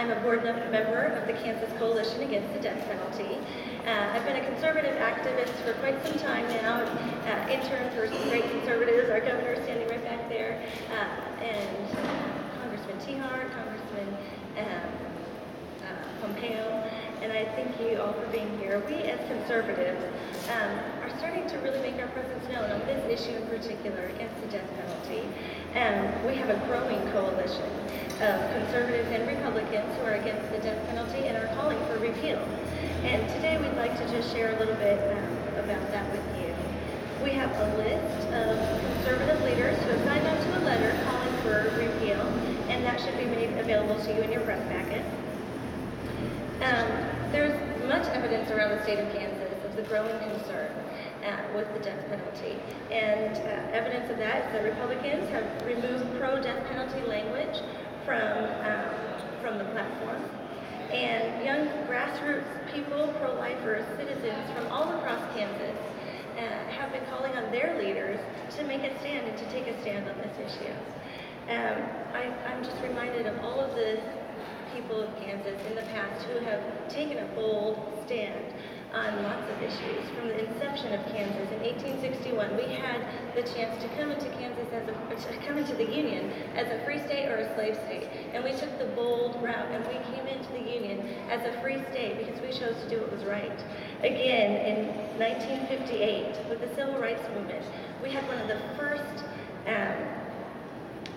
I'm a board member of the Kansas Coalition Against the Death Penalty. I've been a conservative activist for quite some time now. Intern for some great conservatives, our governor standing right back there, and Congressman Tihar, Congressman Pompeo, and I thank you all for being here. We as conservatives are starting to really make our presence known on this issue in particular, against the death penalty. We have a growing coalition of conservatives and Republicans who are against the death penalty and are calling for repeal. And today we'd like to just share a little bit about that with you. We have a list of conservative leaders who have signed on to a letter calling for repeal, and that should be made available to you in your press packet. There's much evidence around the state of Kansas of the growing concern with the death penalty. And evidence of that is that Republicans have removed pro-death penalty language from the platform. And young grassroots people, pro-lifers, citizens from all across Kansas have been calling on their leaders to make a stand and to take a stand on this issue. I'm just reminded of all of the people of Kansas in the past who have taken a bold stand on lots of issues. From the inception of Kansas in 1861, we had the chance to come into Kansas come into the Union as a free state or a slave state, and we took the bold route and we came into the Union as a free state because we chose to do what was right. Again, in 1958, with the Civil Rights Movement, we had one of the first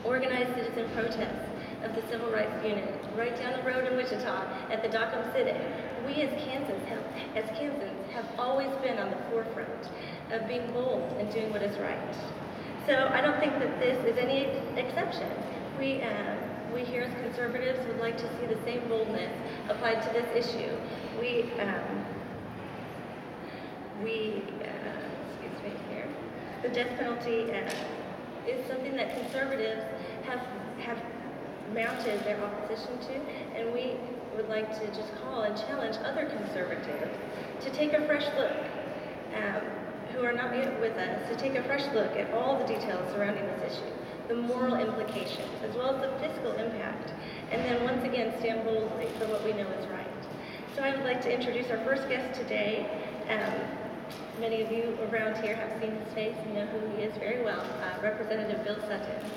organized citizen protests of the Civil Rights Unit right down the road in Wichita at the Dock City. We as Kansans have always been on the forefront of being bold and doing what is right. So I don't think that this is any exception. We here as conservatives would like to see the same boldness applied to this issue. Excuse me here. The death penalty is something that conservatives have mounted their opposition to, and we would like to just call and challenge other conservatives to take a fresh look, who are not with us, to take a fresh look at all the details surrounding this issue, the moral implications, as well as the fiscal impact, and then once again stand boldly for what we know is right. So I would like to introduce our first guest today. Many of you around here have seen his face and know who he is very well, Representative Bill Sutton.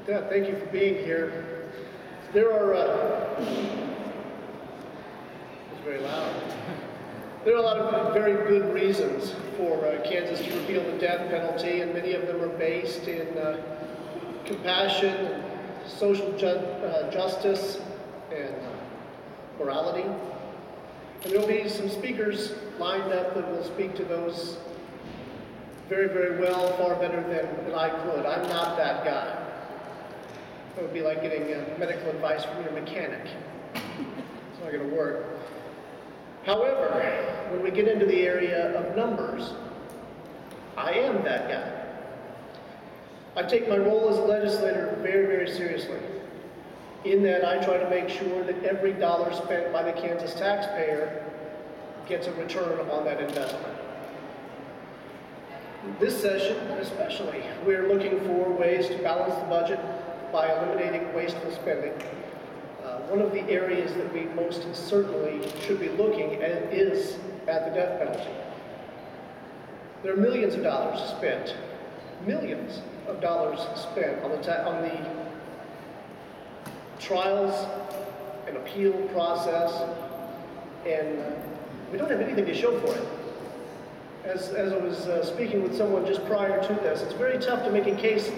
Thank you for being here. There are, it's very loud. There are a lot of very good reasons for Kansas to repeal the death penalty, and many of them are based in compassion, social justice, and morality. And there will be some speakers lined up that will speak to those very, very well, far better than I could. I'm not that guy. It would be like getting medical advice from your mechanic. It's not going to work. However, when we get into the area of numbers, I am that guy. I take my role as a legislator very, very seriously, in that I try to make sure that every dollar spent by the Kansas taxpayer gets a return on that investment. This session, especially, we're looking for ways to balance the budget by eliminating wasteful spending. One of the areas that we most certainly should be looking at is at the death penalty. There are millions of dollars spent on the trials and appeal process, and we don't have anything to show for it. As I was speaking with someone just prior to this, it's very tough to make a case.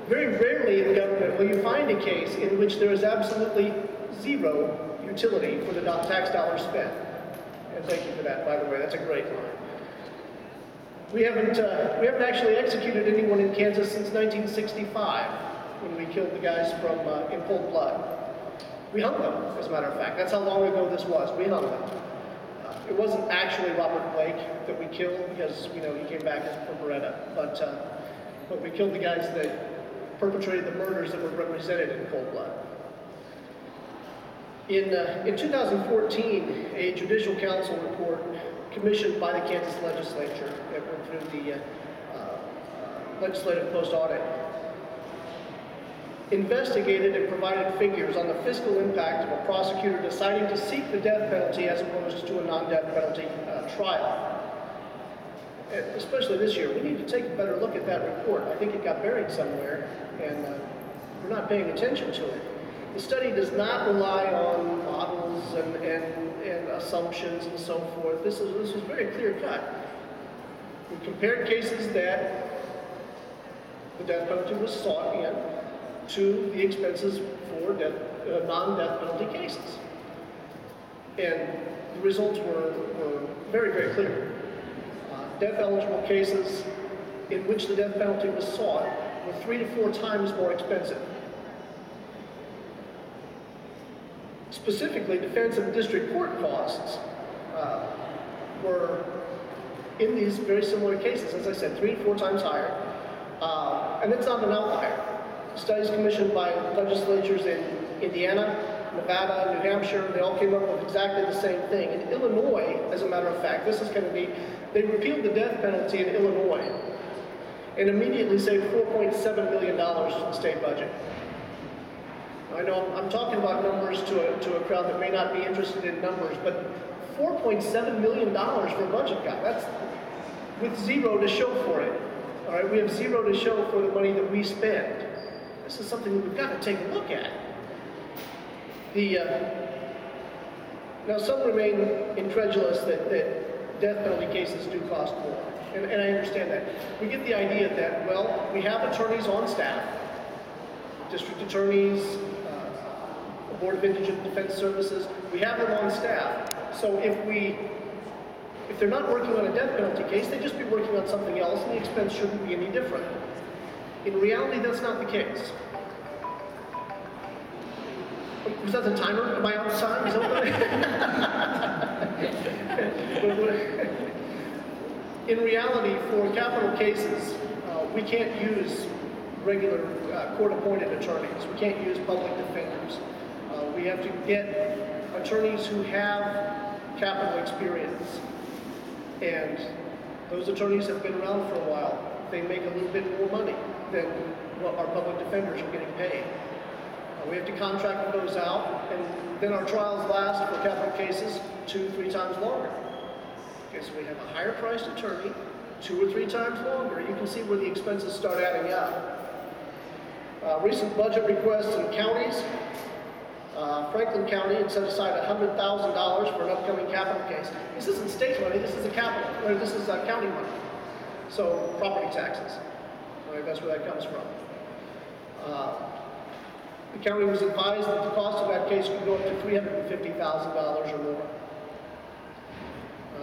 Very rarely in government will you find a case in which there is absolutely zero utility for the tax dollars spent. And thank you for that, by the way. That's a great line. We haven't actually executed anyone in Kansas since 1965, when we killed the guys from in cold blood. We hung them, as a matter of fact. That's how long ago this was. We hung them. It wasn't actually Robert Blake that we killed because he came back from Peredo, but we killed the guys that perpetrated the murders that were represented in cold blood. In 2014, a Judicial Council report commissioned by the Kansas legislature that went through the legislative post-audit, investigated and provided figures on the fiscal impact of a prosecutor deciding to seek the death penalty as opposed to a non-death penalty trial. And especially this year, we need to take a better look at that report. I think it got buried somewhere, and we're not paying attention to it. The study does not rely on models and assumptions and so forth. This was very clear cut. We compared cases that the death penalty was sought in to the expenses for non-death penalty cases. And the results were very, very clear. Death-eligible cases in which the death penalty was sought were 3 to 4 times more expensive. Specifically, defense and district court costs were, in these very similar cases, as I said, 3 to 4 times higher. And that's not an outlier. Studies commissioned by legislatures in Indiana, Nevada, New Hampshire, they all came up with exactly the same thing. In Illinois, as a matter of fact, this is going to be, they repealed the death penalty in Illinois and immediately saved $4.7 million to the state budget. I know I'm talking about numbers to a crowd that may not be interested in numbers, but $4.7 million for a budget cut, that's with zero to show for it. All right, we have zero to show for the money that we spend. This is something that we've got to take a look at. Now, some remain incredulous that death penalty cases do cost more, and I understand that. We get the idea that, well, we have attorneys on staff, district attorneys, Board of Indigent Defense Services, we have them on staff. So if they're not working on a death penalty case, they'd just be working on something else, and the expense shouldn't be any different. In reality, that's not the case. Was that the timer? Am I out of time? Is that what In reality, for capital cases, we can't use regular court-appointed attorneys. We can't use public defenders. We have to get attorneys who have capital experience. And those attorneys have been around for a while. They make a little bit more money than what our public defenders are getting paid. We have to contract those out, and then our trials last for capital cases 2 or 3 times longer. Okay, so we have a higher priced attorney, 2 or 3 times longer. You can see where the expenses start adding up. Recent budget requests in counties. Franklin County had set aside $100,000 for an upcoming capital case. This isn't state money, this is county money. So property taxes, right, that's where that comes from. The county was advised that the cost of that case could go up to $350,000 or more.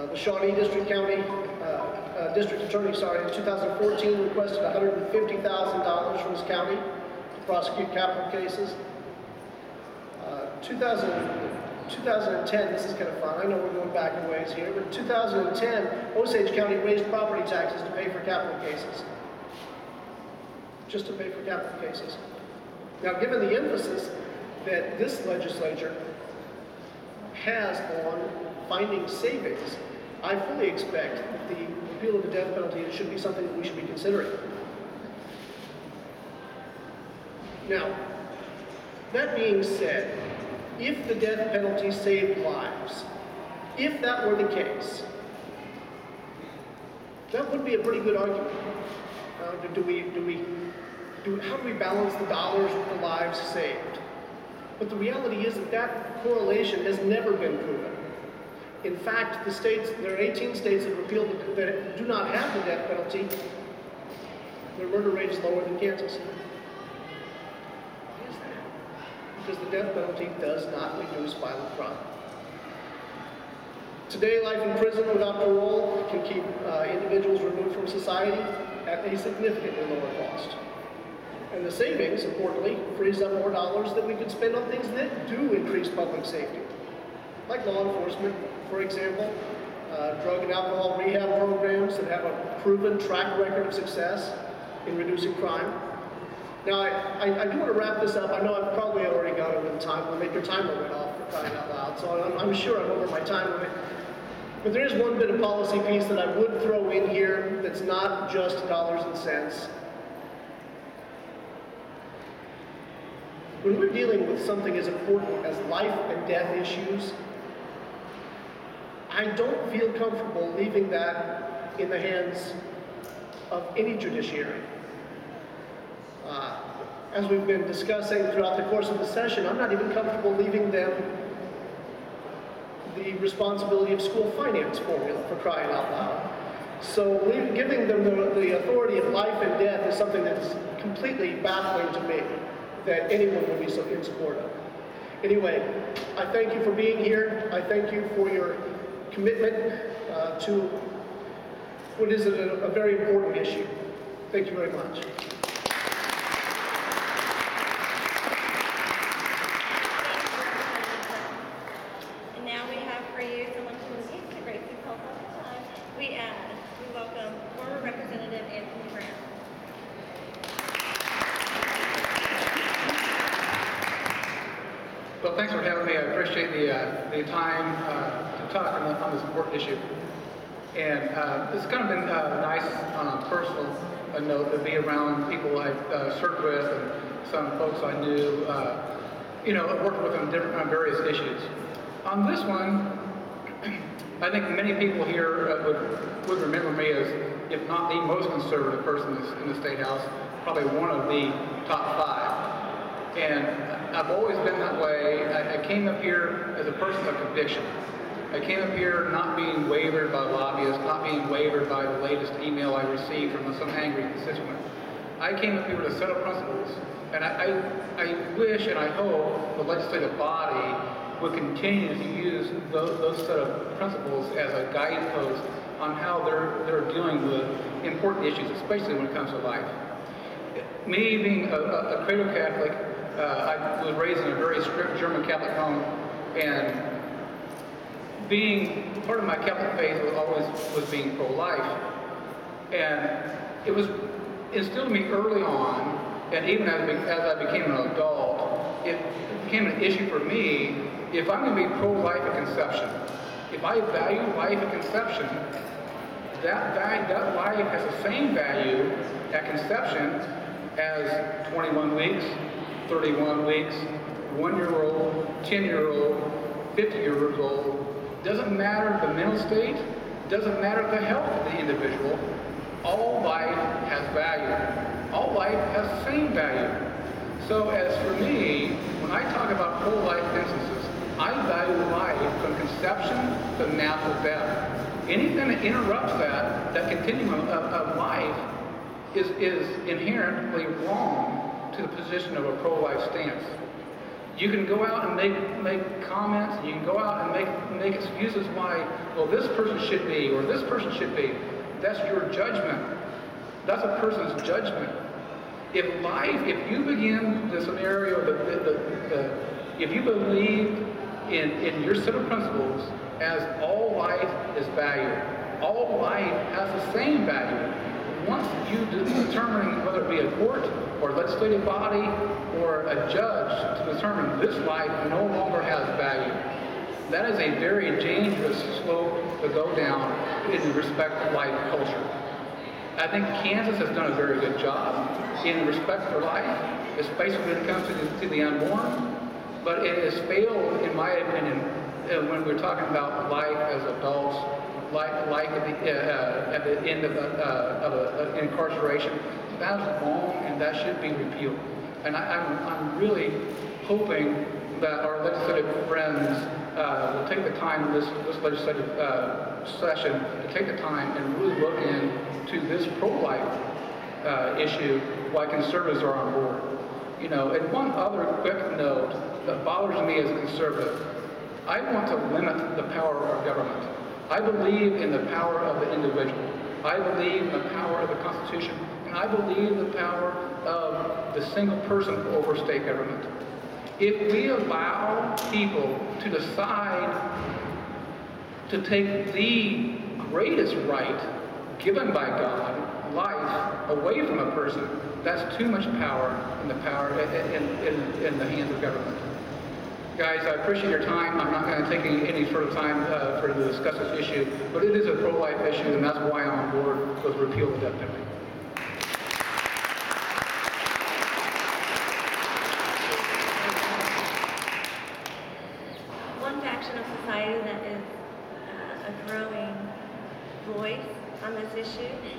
The Shawnee District Attorney, in 2014 requested $150,000 from his county to prosecute capital cases. 2010, this is kind of fun. I know we're going back a ways here, but 2010, Osage County raised property taxes to pay for capital cases. Just to pay for capital cases. Now, given the emphasis that this legislature has on finding savings, I fully expect that the repeal of the death penalty should be something that we should be considering. Now, that being said, if the death penalty saved lives, if that were the case, that would be a pretty good argument. How do we balance the dollars with the lives saved? But the reality is that correlation has never been proven. In fact, there are 18 states that that do not have the death penalty. Their murder rate is lower than Kansas. Why is that? Because the death penalty does not reduce violent crime. Today, life in prison without parole can keep individuals removed from society at a significantly lower cost. And the savings, importantly, frees up more dollars that we could spend on things that do increase public safety. Like law enforcement, for example, drug and alcohol rehab programs that have a proven track record of success in reducing crime. Now, I do want to wrap this up. I know I've probably already gone over the time limit. Your timer went off for crying out loud, so I'm sure I'm over my time limit. But there is one bit of policy piece that I would throw in here that's not just dollars and cents. when we're dealing with something as important as life and death issues, I don't feel comfortable leaving that in the hands of any judiciary. As we've been discussing throughout the course of the session, I'm not even comfortable leaving them the responsibility of school finance formula, for crying out loud. So giving them the authority of life and death is something that's completely baffling to me, that anyone would be so in support of. Anyway, I thank you for being here. I thank you for your commitment to what is a very important issue. Thank you very much. And now we have for you someone who is used to great people all the time. We welcome former Representative Anthony Brown. Well, thanks for having me. I appreciate the time to talk on this important issue. And it's kind of been nice on a personal note to be around people I've served with and some folks I knew, worked with on various issues. On this one, I think many people here would remember me as, if not the most conservative person in the State House, probably one of the top 5. And I've always been that way. I came up here as a person of conviction. I came up here not being wavered by lobbyists, not being wavered by the latest email I received from some angry constituent. I came up here with a set of principles, and I wish and I hope the legislative body would continue to use those set of principles as a guidepost on how they're dealing with important issues, especially when it comes to life. Me being a cradle Catholic, I was raised in a very strict German Catholic home, and being part of my Catholic faith was being pro-life. And it was instilled in me early on, and even as I became an adult, it became an issue for me. If I'm going to be pro-life at conception, if I value life at conception, that life has the same value at conception as 21 weeks, 31 weeks, 1-year-old, 10-year-old, 50-year-old. Doesn't matter the mental state, doesn't matter the health of the individual. All life has value. All life has the same value. So as for me, when I talk about pro-life instances, I value life from conception to natural death. Anything that interrupts that continuum of life is inherently wrong to the position of a pro-life stance. You can go out and make comments, you can go out and make excuses why, well, this person should be, or this person should be. That's your judgment. That's a person's judgment. If you begin the scenario, if you believe in your set of principles as all life is valued, all life has the same value. Once you determine whether it be a court or legislative body or a judge to determine this life no longer has value, that is a very dangerous slope to go down in respect to life culture. I think Kansas has done a very good job in respect for life, especially when it comes to the unborn, but it has failed, in my opinion, when we're talking about life as adults, life at the end of incarceration. That is wrong, and that should be repealed. And I'm really hoping that our legislative friends will take the time in this legislative session to take the time and really look into this pro-life issue why conservatives are on board. And one other quick note that bothers me as a conservative, I want to limit the power of government. I believe in the power of the individual. I believe in the power of the Constitution, and I believe in the power of the single person over state government. If we allow people to decide to take the greatest right given by God, life, away from a person, that's too much power in the hands of government. Guys, I appreciate your time. I'm not going to take any further time to discuss this issue, but it is a pro-life issue, and that's why I'm on board with repeal the death penalty. Thank you, Representative. And now we have for you someone who is used to great people all the time. We welcome former Representative Bill Sutton. Well,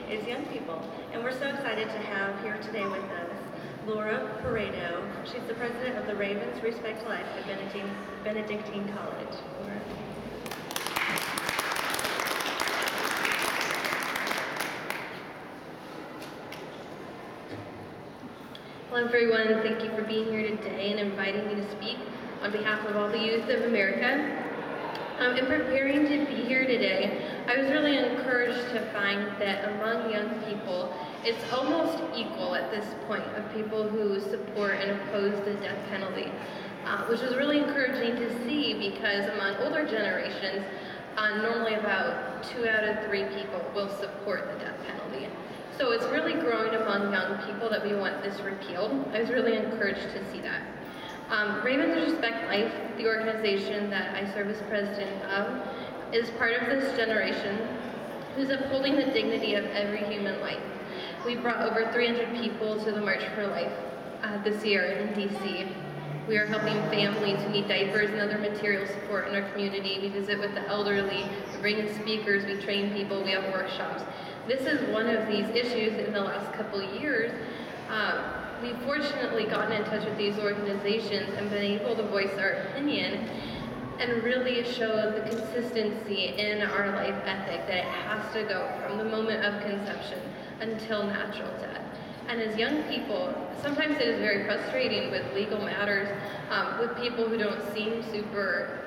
is young people. And we're so excited to have here today with us Laura Peredo. She's the president of the Ravens Respect Life at Benedictine College. Laura. Hello everyone, thank you for being here today and inviting me to speak on behalf of all the youth of America. In preparing to be here today, I was really encouraged to find that among young people, it's almost equal at this point of people who support and oppose the death penalty, which was really encouraging to see because among older generations, normally about 2 out of 3 people will support the death penalty. So it's really growing among young people that we want this repealed. I was really encouraged to see that. Ravens Respect Life, the organization that I serve as president of, is part of this generation who's upholding the dignity of every human life. We brought over 300 people to the March for Life this year in DC. We are helping families who need diapers and other material support in our community. We visit with the elderly, we bring in speakers, we train people, we have workshops. This is one of these issues in the last couple of years. We've fortunately gotten in touch with these organizations and been able to voice our opinion and really show the consistency in our life ethic that it has to go from the moment of conception until natural death. And as young people, sometimes it is very frustrating with legal matters, with people who don't seem super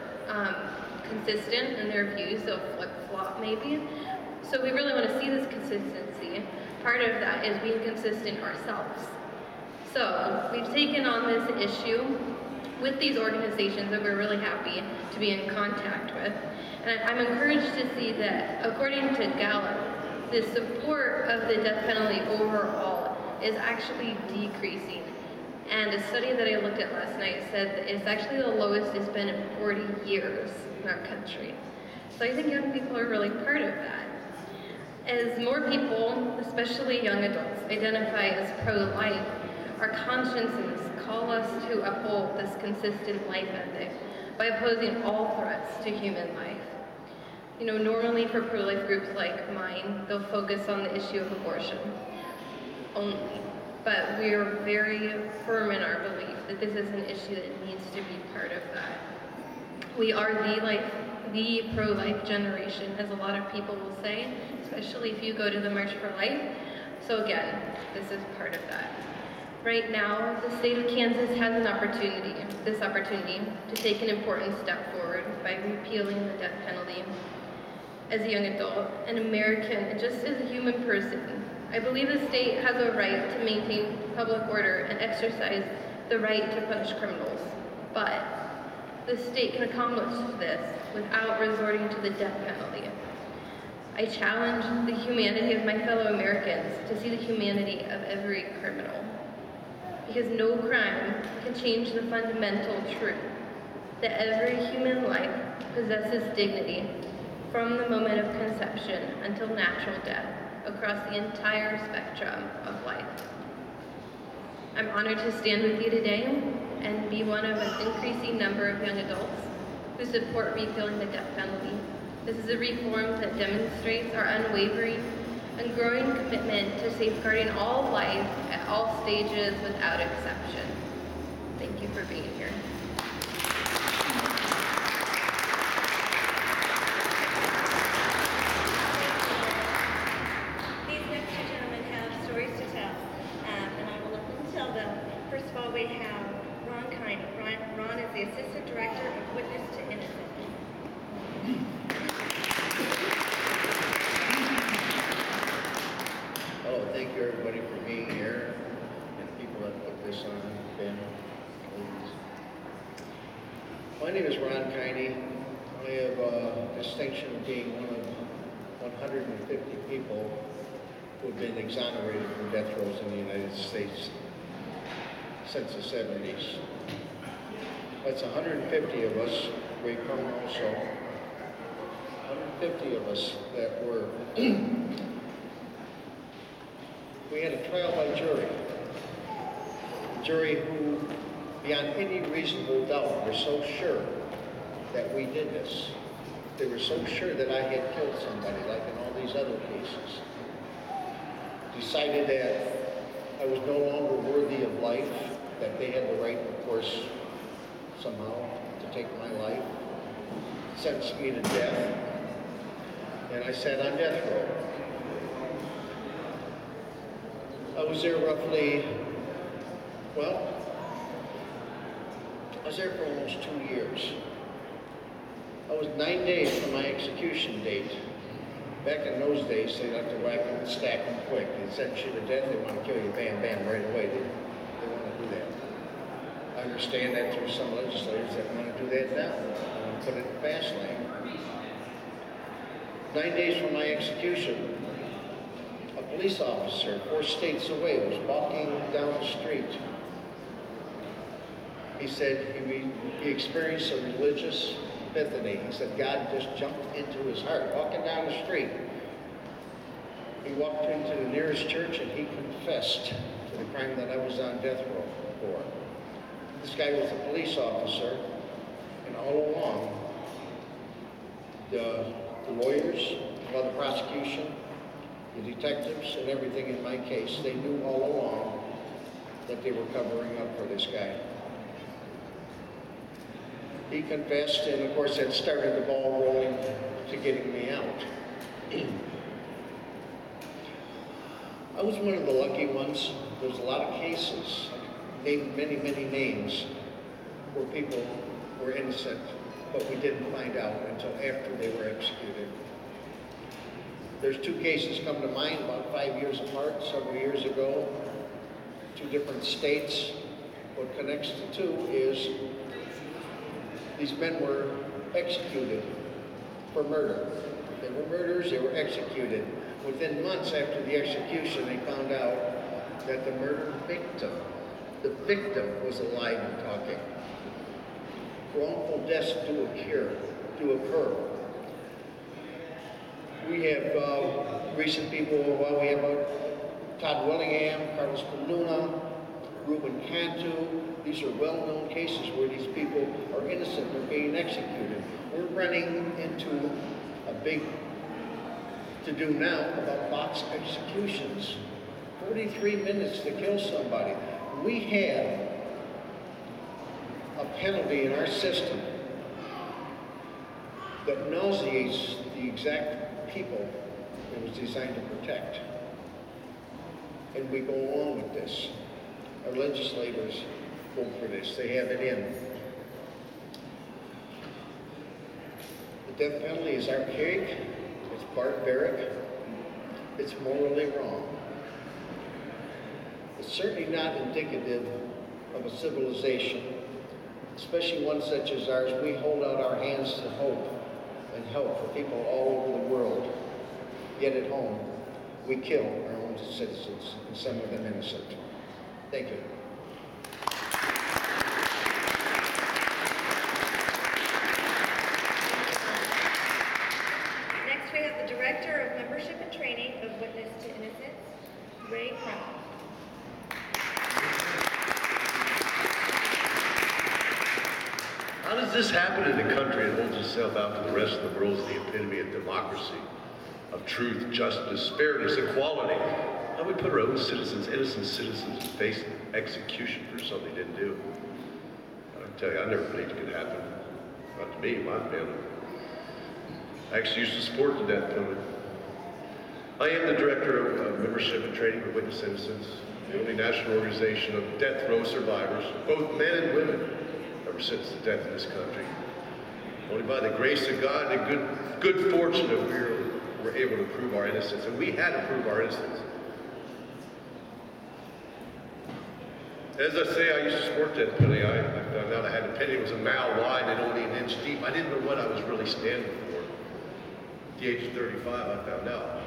consistent in their views, they'll flip-flop maybe. So we really want to see this consistency. Part of that is being consistent ourselves. So we've taken on this issue with these organizations that we're really happy to be in contact with. And I'm encouraged to see that according to Gallup, the support of the death penalty overall is actually decreasing. And a study that I looked at last night said that it's actually the lowest it's been in 40 years in our country. So I think young people are really part of that. As more people, especially young adults, identify as pro-life, our consciences call us to uphold this consistent life ethic by opposing all threats to human life. You know, normally for pro-life groups like mine, they'll focus on the issue of abortion only. But we are very firm in our belief that this is an issue that needs to be part of that. We are the pro-life generation, as a lot of people will say, especially if you go to the March for Life. So again, this is part of that. Right now, the state of Kansas has this opportunity to take an important step forward by repealing the death penalty. As a young adult, an American, and just as a human person, I believe the state has a right to maintain public order and exercise the right to punish criminals. But the state can accomplish this without resorting to the death penalty. I challenge the humanity of my fellow Americans to see the humanity of every criminal. Because no crime can change the fundamental truth that every human life possesses dignity from the moment of conception until natural death across the entire spectrum of life. I'm honored to stand with you today and be one of an increasing number of young adults who support repealing the death penalty. This is a reform that demonstrates our unwavering and growing commitment to safeguarding all life at all stages without exception. Thank you for being here. These next two gentlemen have stories to tell, and I will let them tell them. First of all, we have Ron Keine. Ron is the Assistant Director of Witness to Innocence. Hello, thank you everybody for being here, and people that put this on, Ben, please. My name is Ron Keine. I have a distinction of being one of 150 people who have been exonerated from death rows in the United States since the 70s. That's 150 of us, great criminal also, 150 of us that were we had a trial by jury. A jury who, beyond any reasonable doubt, were so sure that we did this. They were so sure that I had killed somebody, like in all these other cases. decided that I was no longer worthy of life, that they had the right, of course, somehow, to take my life, sentenced me to death, and I sat on death row. I was there roughly, well, I was there for almost 2 years. I was 9 days from my execution date. Back in those days, they like to whack them and stack them quick. They sentence you to death, they want to kill you, bam, bam, right away. They want to do that. I understand that there's some legislators that want to do that now. They want to put it in fast lane. 9 days from my execution, a police officer 4 states away was walking down the street. He said he experienced a religious epiphany. He said God just jumped into his heart, walking down the street. He walked into the nearest church and he confessed to the crime that I was on death row for. This guy was a police officer, and all along, the lawyers, the prosecution, the detectives, and everything in my case, they knew all along that they were covering up for this guy. He confessed, and of course that started the ball rolling to getting me out. I was one of the lucky ones. There's a lot of cases, named many, many names, where people were innocent, but we didn't find out until after they were executed. There's 2 cases come to mind about 5 years apart, several years ago, 2 different states. What connects the 2 is these men were executed for murder. They were murderers, they were executed. Within months after the execution, they found out that the murder victim, was alive and talking. Wrongful deaths do occur. We have recent people, we have Todd Willingham, Carlos Luna, Ruben Cantu. These are well-known cases where these people are innocent, they're being executed. We're running into a big to-do now about box executions. 43 minutes to kill somebody. We have a penalty in our system that nauseates the exact people it was designed to protect. And we go along with this. Our legislators vote for this. They have it in. The death penalty is archaic, it's barbaric, it's morally wrong. It's certainly not indicative of a civilization, especially one such as ours. We hold out our hands to hope and help for people all over the world. Yet at home, we kill our own citizens, and some of them innocent. Thank you. Next, we have the Director of Membership and Training of Witness to Innocence, Krone. How does this happen in a country that holds itself out to the rest of the world as the epitome of democracy, of truth, justice, fairness, equality? How do we put our own citizens, innocent citizens, in face execution for something they didn't do? I tell you, I never believed it could happen. Not to me, my family. I actually used to support the death penalty. I am the Director of Membership and Training for Witness Innocence, the only national organization of death row survivors, both men and women, ever sentenced to death in this country. Only by the grace of God and good fortune that we were able to prove our innocence, and we had to prove our innocence. As I say, I used to support that penalty. I found out I had a penny. It was a mile wide and only an inch deep. I didn't know what I was really standing for. At the age of 35, I found out.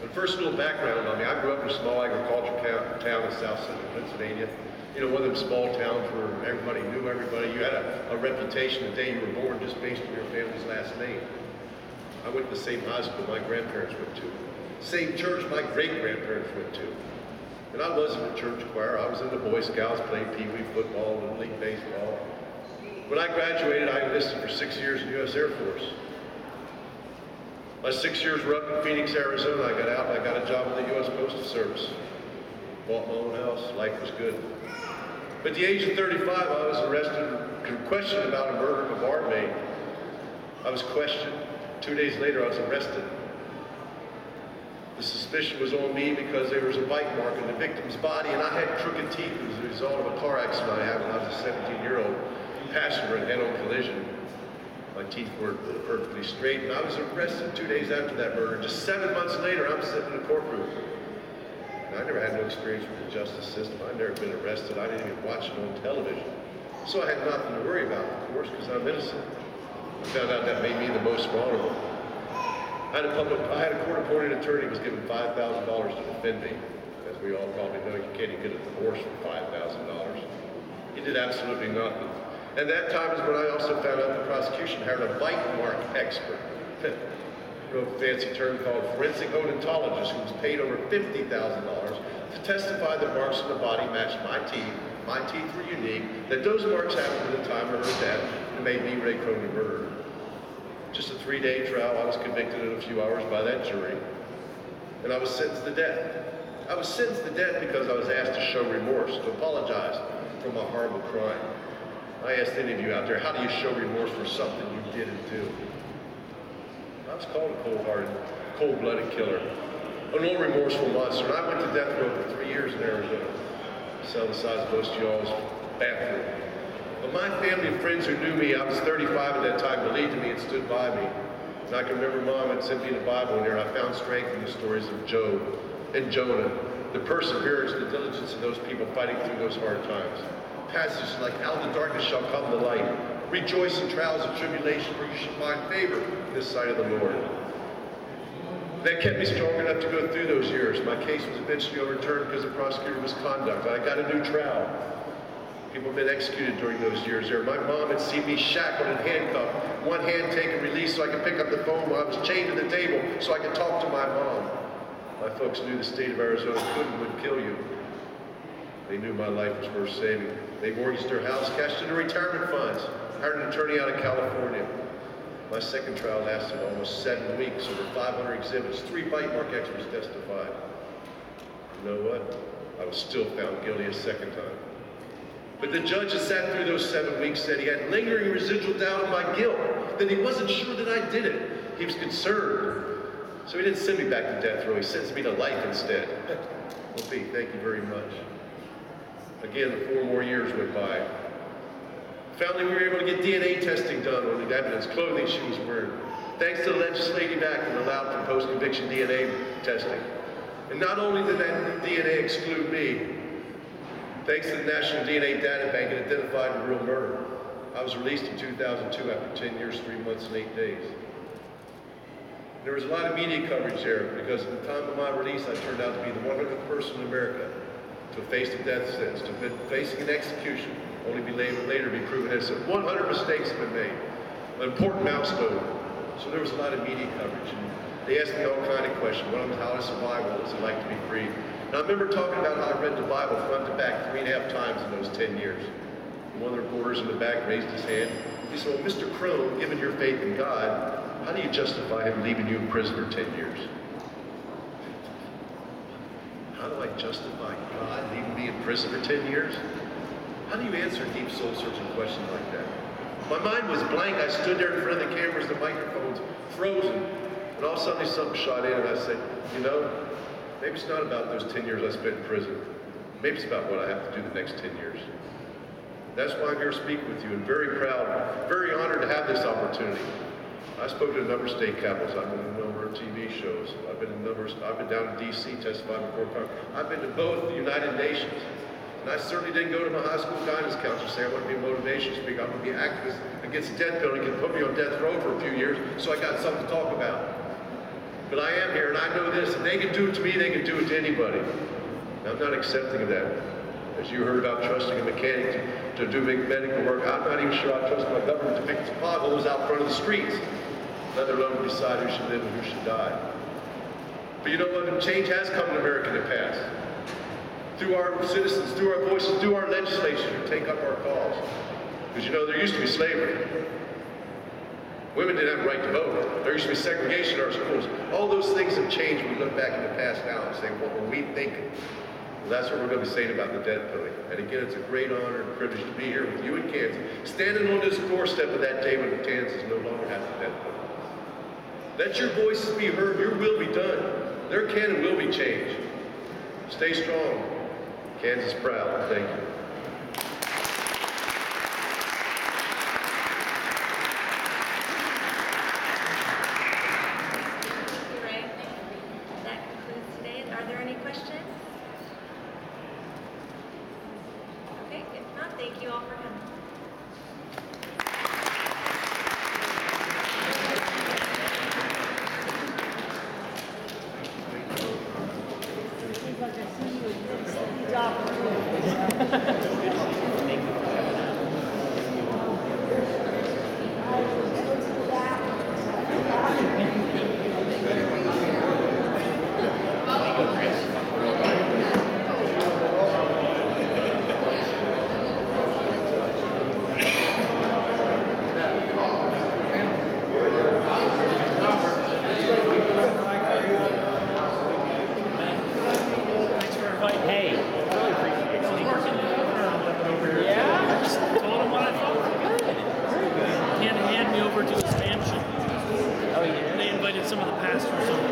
But first, a little background on me. I grew up in a small agricultural town in South Central Pennsylvania. You know, one of them small towns where everybody knew everybody. You had a reputation the day you were born just based on your family's last name. I went to the same high school my grandparents went to. Same church my great-grandparents went to. And I was in the church choir. I was in the Boy Scouts, playing Pee Wee football, Little League baseball. When I graduated, I enlisted for 6 years in the U.S. Air Force. My 6 years were up in Phoenix, Arizona. I got out and I got a job with the U.S. Postal Service. Bought my own house. Life was good. But at the age of 35, I was arrested and questioned about a murder of a barmaid. I was questioned. 2 days later, I was arrested. The suspicion was on me because there was a bite mark in the victim's body, and I had crooked teeth as a result of a car accident I had when I was a 17-year-old passenger in head-on collision. My teeth weren't perfectly straight, and I was arrested 2 days after that murder. Just 7 months later, I'm sitting in a courtroom. And I never had no experience with the justice system. I'd never been arrested. I didn't even watch it on television. So I had nothing to worry about, of course, because I'm innocent. I found out that made me the most vulnerable. I had a court-appointed attorney who was given $5,000 to defend me. As we all probably know, you can't even get a divorce for $5,000. He did absolutely nothing. And that time is when I also found out the prosecution hired a bite mark expert. Real fancy term called forensic odontologist, who was paid over $50,000 to testify that marks on the body matched my teeth. My teeth were unique, that those marks happened at the time of her death and made me Ray Krone murderer. Just a 3-day trial, I was convicted in a few hours by that jury, and I was sentenced to death. I was sentenced to death because I was asked to show remorse, to apologize for my horrible crime. I asked any of you out there, how do you show remorse for something you didn't do? I was called a cold-hearted, cold-blooded killer, an old remorseful monster, and I went to death row for 3 years in Arizona, a cell the size of most of y'all's bathroom. But my family and friends who knew me, I was 35 at that time, believed in me and stood by me. And I can remember Mom had sent me the Bible in there, and I found strength in the stories of Job and Jonah, the perseverance, the diligence of those people fighting through those hard times. Passages like, out of the darkness shall come the light. Rejoice in trials and tribulation, for you shall find favor in the sight of the Lord. That kept me strong enough to go through those years. My case was eventually overturned because of prosecutor misconduct. I got a new trial. People have been executed during those years there. My mom had seen me shackled and handcuffed, one hand taken released so I could pick up the phone while I was chained to the table so I could talk to my mom. My folks knew the state of Arizona could and would kill you. They knew my life was worth saving. They mortgaged their house, cashed in their retirement funds, hired an attorney out of California. My second trial lasted almost 7 weeks, over 500 exhibits, 3 bite mark experts testified. You know what? I was still found guilty a second time. But the judge that sat through those 7 weeks said he had lingering residual doubt of my guilt, that he wasn't sure that I did it. He was concerned. So he didn't send me back to death row, he sentenced me to life instead. Well, Pete, thank you very much. Again, 4 more years went by. Finally, we were able to get DNA testing done on the evidence, clothing she was wearing. Thanks to the legislative act that allowed for post-conviction DNA testing. And not only did that DNA exclude me, thanks to the National DNA Data Bank, it identified the real murderer. I was released in 2002 after 10 years, 3 months, and 8 days. There was a lot of media coverage there because at the time of my release, I turned out to be the 100th person in America to face the death sentence, to facing an execution, only be later be proven innocent. 100 mistakes have been made, an important milestone. So there was a lot of media coverage. And they asked me all kinds of questions. One of them was how to survive, what was it like to be free? And I remember talking about how I read the Bible front to back 3.5 times in those 10 years. And one of the reporters in the back raised his hand. He said, well, Mr. Krone, given your faith in God, how do you justify him leaving you in prison for 10 years? How do I justify God leaving me in prison for 10 years? How do you answer a deep soul-searching question like that? My mind was blank. I stood there in front of the cameras, the microphones, frozen. And all of a sudden something shot in and I said, you know, maybe it's not about those 10 years I spent in prison. Maybe it's about what I have to do the next 10 years. That's why I'm here speaking with you and very proud, very honored to have this opportunity. I spoke to a number of state capitals. I've been in a number of TV shows. I've been down to DC testifying before Congress. I've been to both the United Nations. And I certainly didn't go to my high school guidance counselor saying I want to be a motivation speaker. I'm going to be an activist against the death penalty, can put me on death row for a few years so I got something to talk about. But I am here and I know this, if they can do it to me, they can do it to anybody. And I'm not accepting of that. As you heard about trusting a mechanic to do medical work, I'm not even sure I trust my government to fix the potholes out front of the streets, let alone to decide who should live and who should die. But you know what? Change has come in America in the past. Through our citizens, through our voices, through our legislation, who take up our cause. Because you know, there used to be slavery. Women didn't have a right to vote. There used to be segregation in our schools. All those things have changed. We look back in the past now and say, what were we thinking? Well, that's what we're going to be saying about the death penalty. And again, it's a great honor and privilege to be here with you in Kansas, standing on this doorstep of that day when Kansas no longer has the death penalty. Let your voices be heard. Your will be done. There can and will be change. Stay strong. Kansas proud. Thank you. That concludes today. Are there any questions? Okay, if not, thank you all for coming. Some of the pastors over